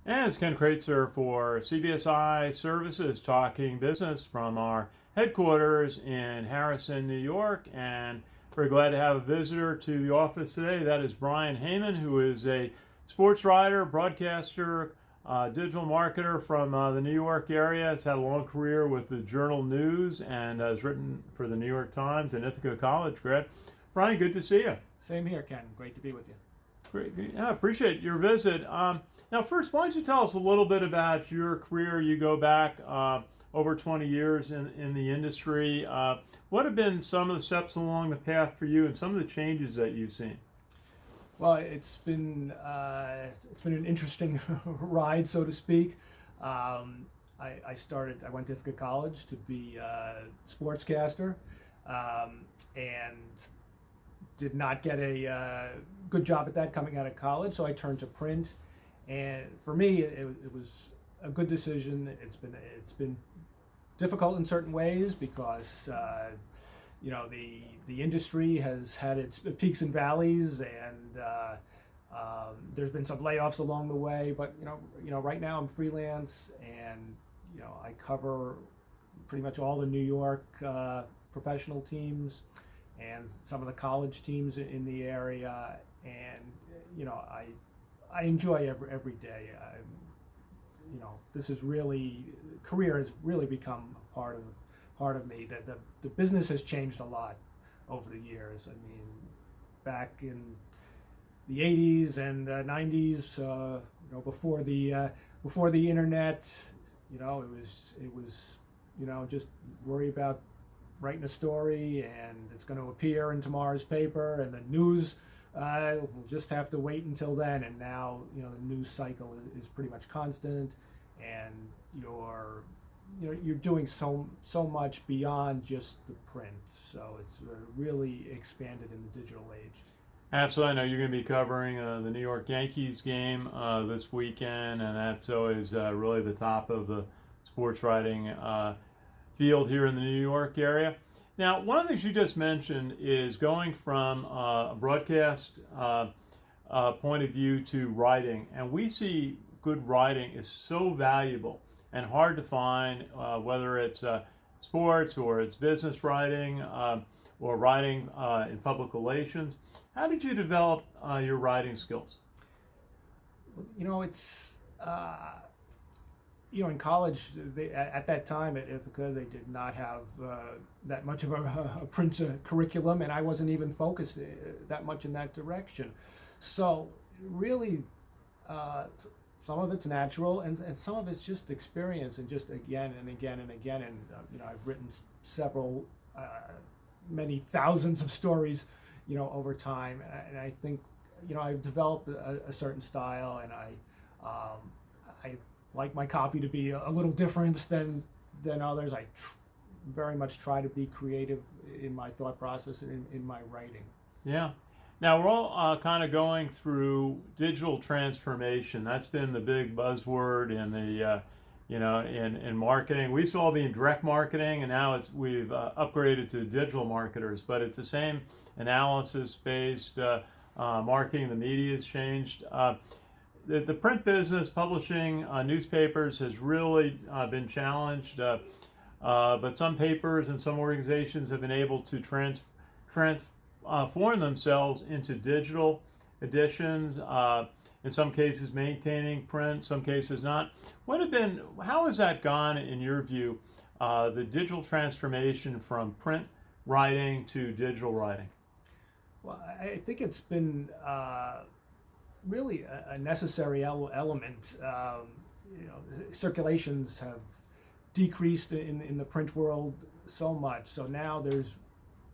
And it's Ken Kraetzer for CBSIServices, talking business from our headquarters in Harrison, New York. And we're glad to have a visitor to the office today. That is Brian Heyman, who is a sports writer, broadcaster, digital marketer from the New York area. Has had a long career with the Journal News and has written for the New York Times and Ithaca College grad. Brian, good to see you. Same here, Ken. Great to be with you. Great. Yeah, appreciate your visit. Now, first, why don't you tell us a little bit about your career? You go back over 20 years in the industry. What have been some of the steps along the path for you and some of the changes that you've seen? Well, it's been an interesting ride, so to speak. I went to Ithaca College to be a sportscaster, and did not get a good job at that coming out of college, so I turned to print. And for me, it was a good decision. It's been difficult in certain ways because the industry has had its peaks and valleys, and there's been some layoffs along the way. But right now I'm freelance, and I cover pretty much all the New York professional teams and some of the college teams in the area, and I enjoy every day. This is really, career has really become part of me. The business has changed a lot over the years. I mean, back in the 80s and 90s, before the internet, it was just worry about writing a story and it's going to appear in tomorrow's paper, and the news we'll just have to wait until then. And now the news cycle is pretty much constant, and you're doing so much beyond just the print. So it's really expanded in the digital age. Absolutely. I know you're going to be covering the New York Yankees game this weekend, and that's always really the top of the sports writing field here in the New York area. Now, one of the things you just mentioned is going from a broadcast point of view to writing, and we see good writing is so valuable and hard to find, whether it's sports or it's business writing or writing in public relations. How did you develop your writing skills? It's in college, at that time at Ithaca, they did not have that much of a print curriculum, and I wasn't even focused that much in that direction. So really, some of it's natural, and some of it's just experience, and just again and again and again. And I've written many thousands of stories, over time, and I think I've developed a certain style, and I like my copy to be a little different than others. I very much try to be creative in my thought process and in my writing. Yeah. Now, we're all kind of going through digital transformation. That's been the big buzzword in the in marketing. We used to all be in direct marketing, and now we've upgraded to digital marketers. But it's the same analysis-based marketing. The media has changed. The print business, publishing newspapers, has really been challenged, but some papers and some organizations have been able to transform themselves into digital editions, in some cases maintaining print, some cases not. How has that gone, in your view, the digital transformation from print writing to digital writing? Well, I think it's been really a necessary element. Circulations have decreased in the print world so much, so now there's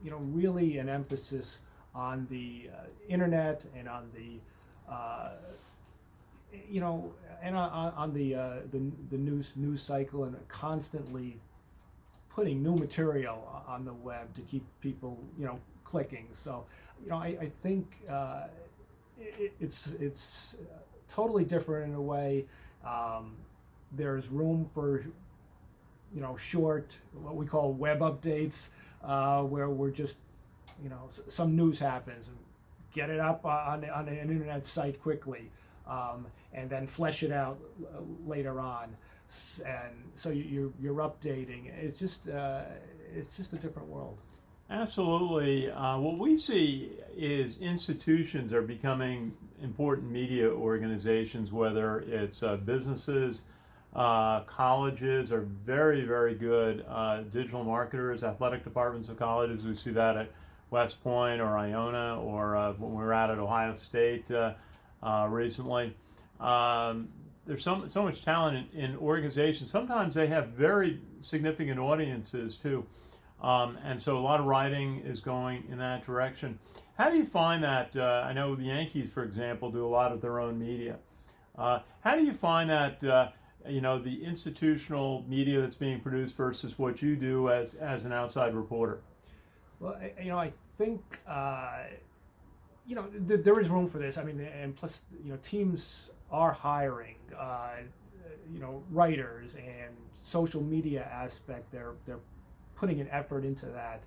really an emphasis on the internet and on the and on the news cycle, and constantly putting new material on the web to keep people clicking. So I think it's totally different in a way. There's room for short, what we call web updates, where we're just some news happens and get it up on an internet site quickly. and then flesh it out later on. And so you're updating. It's just a different world. Absolutely. What we see is institutions are becoming important media organizations, whether it's businesses, colleges are very, very good digital marketers, athletic departments of colleges. We see that at West Point or Iona, or when we were out at Ohio State recently. There's so much talent in organizations. Sometimes they have very significant audiences too. And so a lot of writing is going in that direction. How do you find that? I know the Yankees, for example, do a lot of their own media. How do you find that, the institutional media that's being produced versus what you do as an outside reporter? Well, I think, there is room for this. I mean, and plus, teams are hiring, writers and social media aspect. They're putting an effort into that,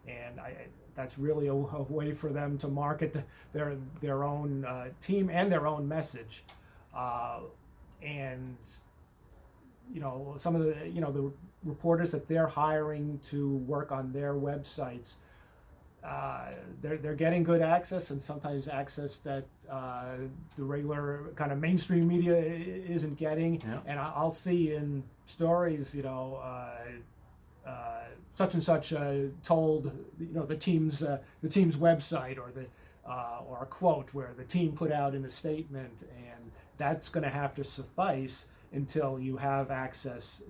and that's really a way for them to market their own team and their own message. And some of the reporters that they're hiring to work on their websites, they're getting good access, and sometimes access that the regular kind of mainstream media isn't getting. Yeah. And I'll see in stories, such and such told the team's website, or a quote where the team put out in a statement, and that's going to have to suffice until you have access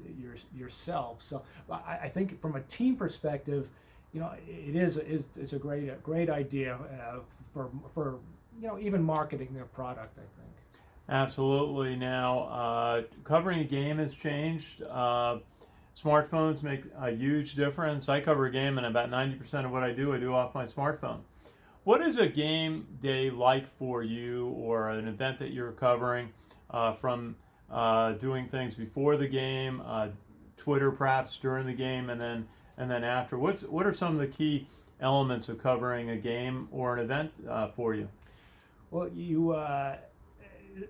yourself. So I think from a team perspective, it's a great idea for even marketing their product, I think. Absolutely. Now, covering a game has changed. Smartphones make a huge difference. I cover a game, and about 90% of what I do off my smartphone. What is a game day like for you, or an event that you're covering, from doing things before the game, Twitter perhaps during the game, and then after? What are some of the key elements of covering a game or an event for you? Well, you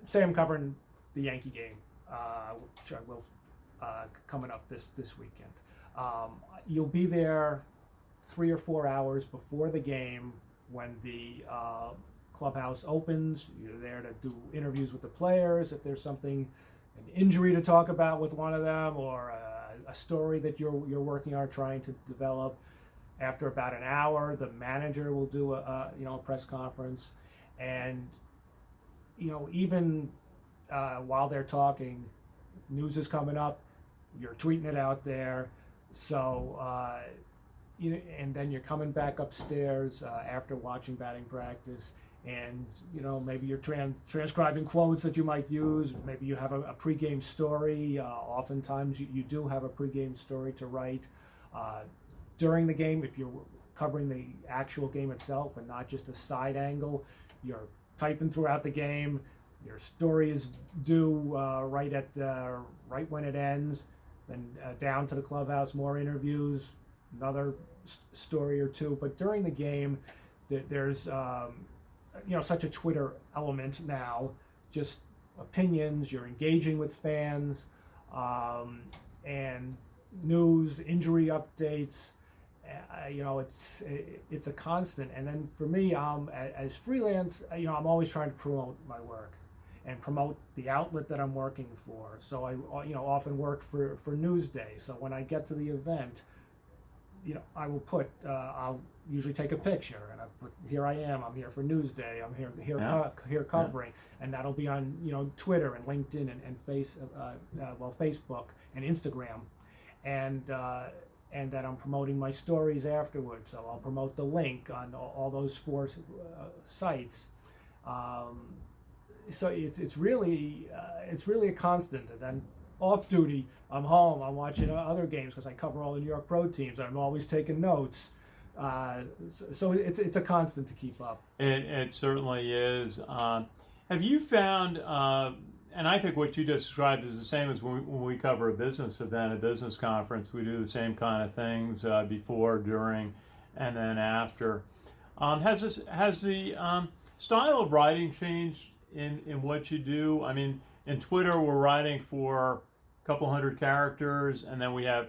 say I'm covering the Yankee game, which I will. Coming up this weekend. You'll be there 3 or 4 hours before the game when the clubhouse opens. You're there to do interviews with the players. If there's an injury to talk about with one of them, or a story that you're working on trying to develop. After about an hour, the manager will do a press conference, and even while they're talking, news is coming up. You're tweeting it out there, so and then you're coming back upstairs after watching batting practice, and maybe you're transcribing quotes that you might use. Maybe you have a pregame story. Oftentimes you do have a pregame story to write during the game. If you're covering the actual game itself and not just a side angle, you're typing throughout the game. Your story is due right when it ends. Then down to the clubhouse, more interviews, another story or two. But during the game, there's such a Twitter element now, just opinions. You're engaging with fans, and news, injury updates. It's a constant. And then for me, as freelance, I'm always trying to promote my work and promote the outlet that I'm working for. So I often work for Newsday. So when I get to the event, I will I'll usually take a picture, and I put, here I am, I'm here for Newsday, I'm here covering, and that'll be on Twitter and LinkedIn and Facebook and Instagram, and then I'm promoting my stories afterwards. So I'll promote the link on all those 4 sites. So it's really a constant. And then off duty, I'm home. I'm watching other games because I cover all the New York Pro teams. I'm always taking notes. So it's a constant to keep up. It certainly is. Have you found? And I think what you just described is the same as when we cover a business event, a business conference. We do the same kind of things before, during, and then after. Has the style of writing changed in what you do? I mean, in Twitter, we're writing for a couple hundred characters, and then we're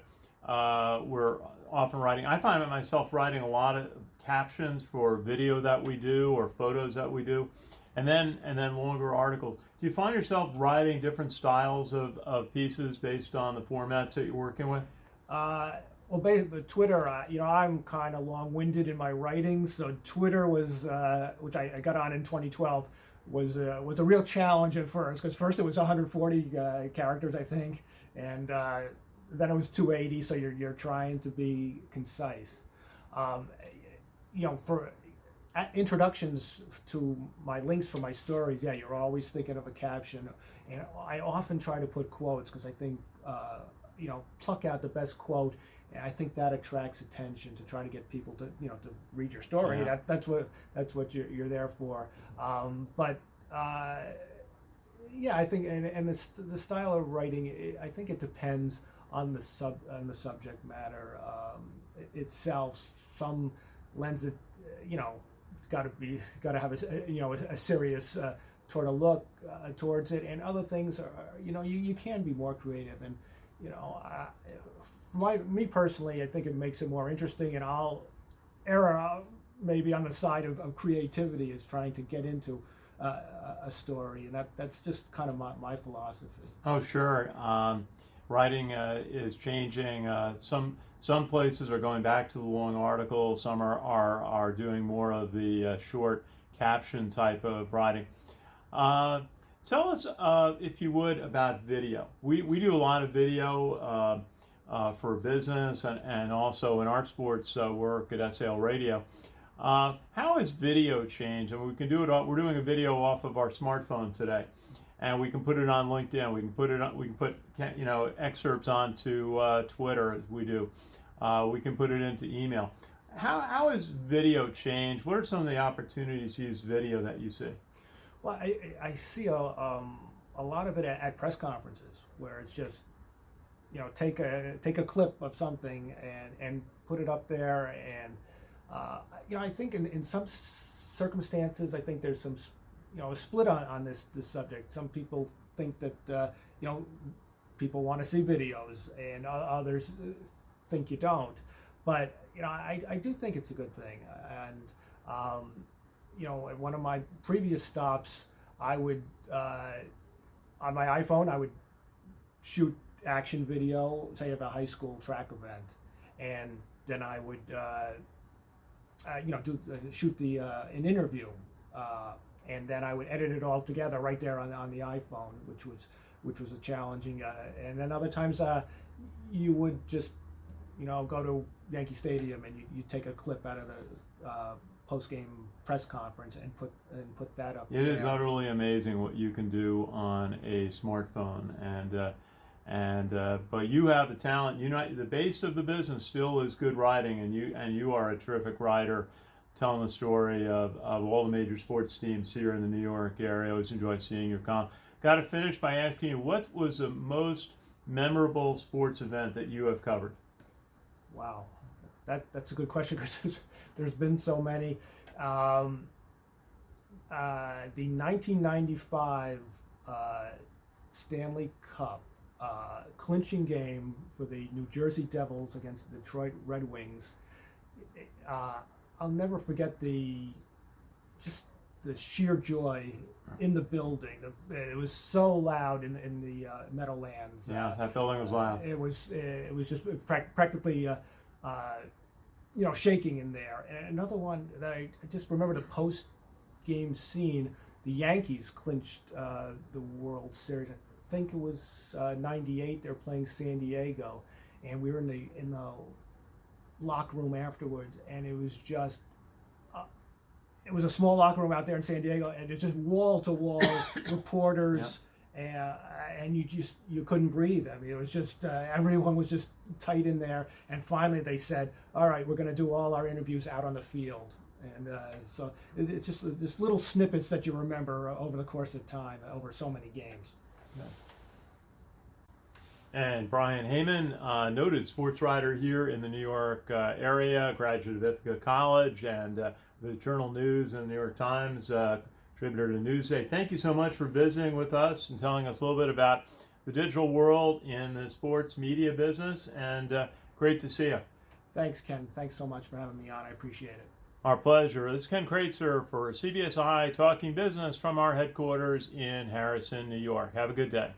often writing. I find myself writing a lot of captions for video that we do or photos that we do, and then longer articles. Do you find yourself writing different styles of pieces based on the formats that you're working with? Well, basically, Twitter, I'm kind of long-winded in my writing, so Twitter was, which I got on in 2012, was a real challenge at first, because first it was 140 characters, I think, and then it was 280, so you're trying to be concise. For introductions to my links for my stories, yeah, you're always thinking of a caption, and I often try to put quotes, because I think, pluck out the best quote. And I think that attracts attention to try to get people to to read your story. Yeah. That's what you're there for. I think and the style of writing, I think it depends on the subject matter itself. Some lends it, got to have a serious toward a look towards it, and other things are you can be more creative, and me personally, I think it makes it more interesting, and I'll err maybe on the side of creativity, is trying to get into a story, and that's just kind of my philosophy. Oh, sure. Writing is changing. Some places are going back to the long articles. Some are doing more of the short caption type of writing. Tell us, if you would, about video. We do a lot of video for business and also in our sports work at SAL Radio. How has video changed? And we can do it. We're doing a video off of our smartphone today, and we can put it on LinkedIn. We can put excerpts onto Twitter, as we do. We can put it into email. How has video changed? What are some of the opportunities to use video that you see? Well, I see a lot of it at press conferences, where it's just take a clip of something and put it up there, and I think in some circumstances, I think there's some a split on this subject. Some people think that people want to see videos, and others think you don't. But I do think it's a good thing, and at one of my previous stops, I would on my iPhone I would shoot action video, say of a high school track event, and then I would shoot an interview, and then I would edit it all together right there on the iPhone, which was a challenging. And then other times you would just go to Yankee Stadium, and you take a clip out of the post-game press conference and put that up. It is utterly amazing what you can do on a smartphone, but you have the talent. The base of the business still is good writing, and you are a terrific writer, telling the story of all the major sports teams here in the New York area. I always enjoy seeing your column. Got to finish by asking you, what was the most memorable sports event that you have covered? Wow, that's a good question, because there's been so many. The 1995 Stanley Cup clinching game for the New Jersey Devils against the Detroit Red Wings. I'll never forget the sheer joy in the building. It was so loud in the Meadowlands. Yeah, that building was loud. It was just practically shaking in there. And another one that I just remember, the post-game scene, the Yankees clinched the World Series. I think it was '98. They were playing San Diego, and we were in the locker room afterwards, and it was just it was a small locker room out there in San Diego, and it's just wall to wall reporters. Yep. And you couldn't breathe. I mean, it was just everyone was just tight in there. And finally, they said, "All right, we're going to do all our interviews out on the field." And so it's just this little snippets that you remember over the course of time, over so many games. Yeah. And Brian Heyman, noted sports writer here in the New York area, graduate of Ithaca College and the Journal News and the New York Times. contributor to Newsday. Thank you so much for visiting with us and telling us a little bit about the digital world in the sports media business, and great to see you. Thanks, Ken. Thanks so much for having me on. I appreciate it. Our pleasure. This is Ken Kraetzer for CBSI Talking Business from our headquarters in Harrison, New York. Have a good day.